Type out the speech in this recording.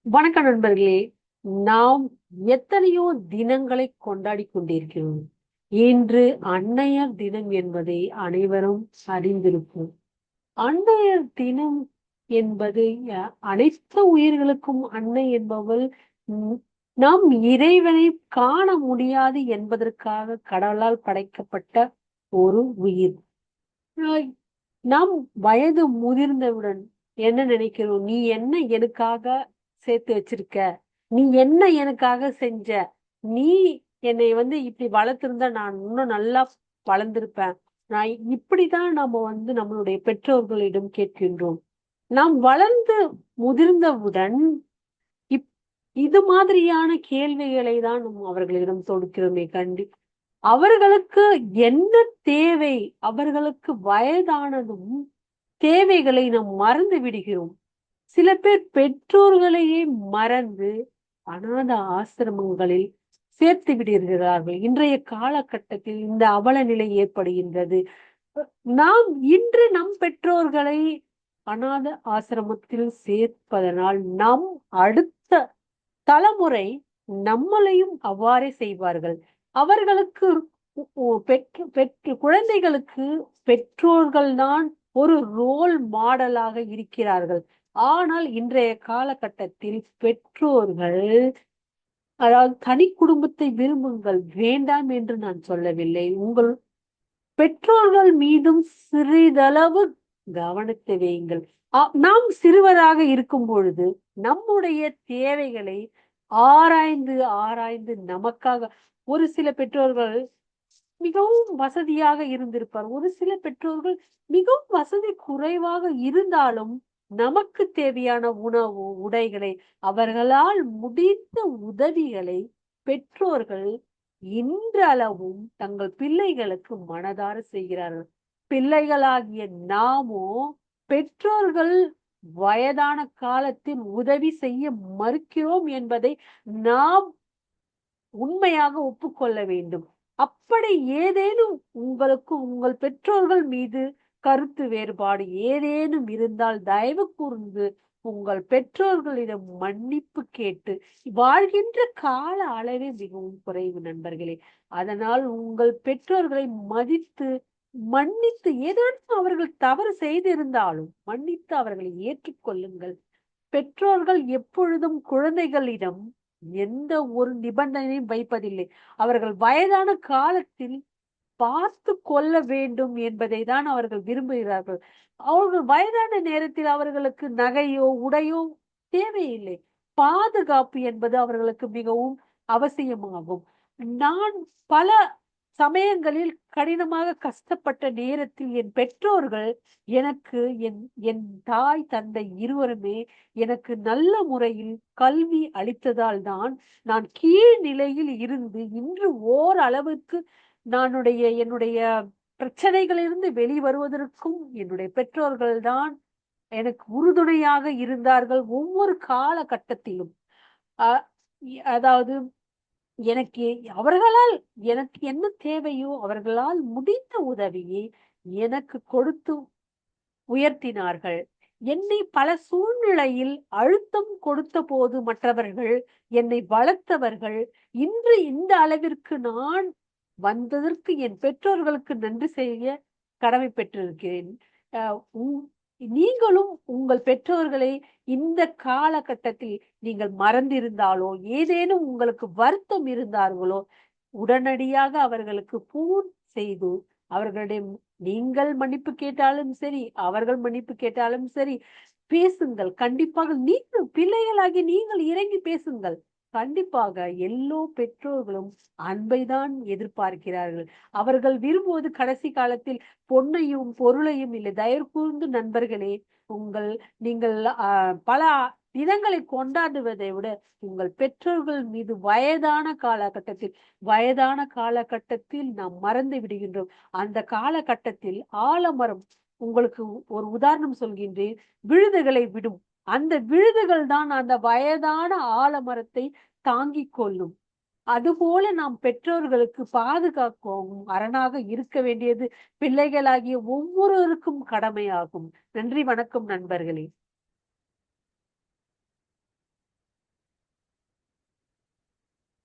வணக்கம் நண்பர்களே. நாம் எத்தனையோ தினங்களை கொண்டாடி கொண்டிருக்கிறோம். இன்று அன்னையர் தினம் என்பதை அனைவரும் அறிந்திருப்போம். அன்னையர் தினம் என்பது அனைத்து உயிர்களுக்கும் அன்னை என்பவள் ம், நாம் இறைவனை காண முடியாது என்பதற்காக கடவுளால் படைக்கப்பட்ட ஒரு உயிர். ஆஹ் நாம் வயது முதிர்ந்தவுடன் என்ன நினைக்கிறோம்? நீ என்ன எனக்காக சேர்த்து வச்சிருக்க? நீ என்ன எனக்காக செஞ்ச? நீ என்னை இப்படி வளர்த்திருந்தா நான் இன்னும் நல்லா வளர்ந்திருப்பேன். நான் இப்படிதான் நாம நம்மளுடைய பெற்றோர்களிடம் கேட்கின்றோம். நாம் வளர்ந்து முதிர்ந்தவுடன் இப் இது மாதிரியான கேள்விகளை தான் நாம் அவர்களிடம் தொடுக்கிறோமே கண்டி அவர்களுக்கு என்ன தேவை? அவர்களுக்கு வயதானதும் தேவைகளை நாம் மறந்து விடுகிறோம். சில பேர் பெற்றோர்களையே மறந்து அநாத ஆசிரமங்களில் சேர்த்து விடுகிறார்கள். இன்றைய காலகட்டத்தில் இந்த அவல நிலை ஏற்படுகின்றது. நாம் இன்று நம் பெற்றோர்களை அநாத ஆசிரமத்தில் சேர்ப்பதனால் நம் அடுத்த தலைமுறை நம்மளையும் அவ்வாறே செய்வார்கள். அவர்களுக்கு பெற்று குழந்தைகளுக்கு பெற்றோர்கள் தான் ஒரு ரோல் மாடலாக இருக்கிறார்கள். ஆனால் இன்றைய காலகட்டத்தில் பெற்றோர்கள், அதாவது தனி குடும்பத்தை விரும்புங்கள், வேண்டாம் என்று நான் சொல்லவில்லை. உங்கள் பெற்றோர்கள் மீதும் சிறிதளவு கவனத்தை வையுங்கள். நாம் சிறுவராக இருக்கும் பொழுது நம்முடைய தேவைகளை ஆராய்ந்து ஆராய்ந்து நமக்காக ஒரு சில பெற்றோர்கள் மிகவும் வசதியாக இருந்திருப்பார். ஒரு சில பெற்றோர்கள் மிகவும் வசதி குறைவாக இருந்தாலும் நமக்கு தேவையான உணவு, உடைகளை, அவர்களால் முடிந்த உதவிகளை பெற்றோர்கள் இன்றளவும் தங்கள் பிள்ளைகளுக்கு மனதார செய்கிறார்கள். பிள்ளைகளாகிய நாமோ பெற்றோர்கள் வயதான காலத்தில் உதவி செய்ய மறுக்கிறோம் என்பதை நாம் உண்மையாக ஒப்புக்கொள்ள வேண்டும். அப்படி ஏதேனும் உங்களுக்கு உங்கள் பெற்றோர்கள் மீது கருத்து வேறுபாடு ஏதேனும் இருந்தால் தயவு கூர்ந்து உங்கள் பெற்றோர்களிடம் மன்னிப்பு கேட்டு, வாழ்கின்ற கால அளவே மிகவும் குறைவு நண்பர்களே. அதனால் உங்கள் பெற்றோர்களை மதித்து மன்னித்து, ஏதேனும் அவர்கள் தவறு செய்திருந்தாலும் மன்னித்து அவர்களை ஏற்றுக்கொள்ளுங்கள். பெற்றோர்கள் எப்பொழுதும் குழந்தைகளிடம் எந்த ஒரு நிபந்தனையும் வைப்பதில்லை. அவர்கள் வயதான காலத்தில் பார்த்து கொள்ள வேண்டும் என்பதை தான் அவர்கள் விரும்புகிறார்கள். அவர்கள் வயதான நேரத்தில் அவர்களுக்கு நகையோ உடையோ தேவையில்லை. பாதுகாப்பு என்பது அவர்களுக்கு மிகவும் அவசியமாகும். நான் பல சமயங்களில் கடினமாக கஷ்டப்பட்ட நேரத்தில் என் பெற்றோர்கள் எனக்கு என் என் தாய் தந்தை இருவருமே எனக்கு நல்ல முறையில் கல்வி அளித்ததால் தான் நான் கீழ் நிலையில் இருந்து இன்று ஓரளவுக்கு என்னுடைய பிரச்சனைகளிலிருந்து வெளிவருவதற்கும் என்னுடைய பெற்றோர்கள் தான் எனக்கு உறுதுணையாக இருந்தார்கள் ஒவ்வொரு காலகட்டத்திலும். அஹ் அதாவது எனக்கு அவர்களால் எனக்கு என்ன தேவையோ அவர்களால் முடிந்த உதவியை எனக்கு கொடுத்து உயர்த்தினார்கள். என்னை பல சூழ்நிலையில் அழுத்தம் கொடுத்த போது மற்றவர்கள் என்னை வளர்த்தவர்கள். இன்று இந்த அளவிற்கு நான் வந்ததற்கு என் பெற்றோர்களுக்கு நன்றி செய்ய கடமை பெற்றிருக்கிறேன். நீங்களும் உங்கள் பெற்றோர்களை இந்த காலகட்டத்தில் நீங்கள் மறந்திருந்தாலோ ஏதேனும் உங்களுக்கு வருத்தம் இருந்தார்களோ உடனடியாக அவர்களுக்கு பூன் செய்து அவர்களிடம் நீங்கள் மன்னிப்பு கேட்டாலும் சரி, அவர்கள் மன்னிப்பு கேட்டாலும் சரி, பேசுங்கள். கண்டிப்பாக நீங்கள் பிள்ளைகளாகி நீங்கள் இறங்கி பேசுங்கள். கண்டிப்பாக எல்லோ பெற்றோர்களும் அன்பைதான் எதிர்பார்க்கிறார்கள். அவர்கள் விரும்புவது கடைசி காலத்தில் பொன்னையும் பொருளையும் இல்லை. தயவு கூர்ந்து நண்பர்களே, நீங்கள் பல தினங்களை கொண்டாடுவதை விட உங்கள் பெற்றோர்கள் மீது வயதான காலகட்டத்தில் நாம் மறந்து விடுகின்றோம். அந்த காலகட்டத்தில் ஆலமரம், உங்களுக்கு ஒரு உதாரணம் சொல்கின்றேன், விழுதுகளை விடும். அந்த விழுதுகள் தான் அந்த வயதான ஆலமரத்தை தாங்கிக் கொள்ளும். அதுபோல நாம் பெற்றோர்களுக்கு பாதுகாக்கவும் அரணாக இருக்க வேண்டியது பிள்ளைகளாகிய ஒவ்வொருவருக்கும் கடமையாகும். நன்றி, வணக்கம் நண்பர்களே.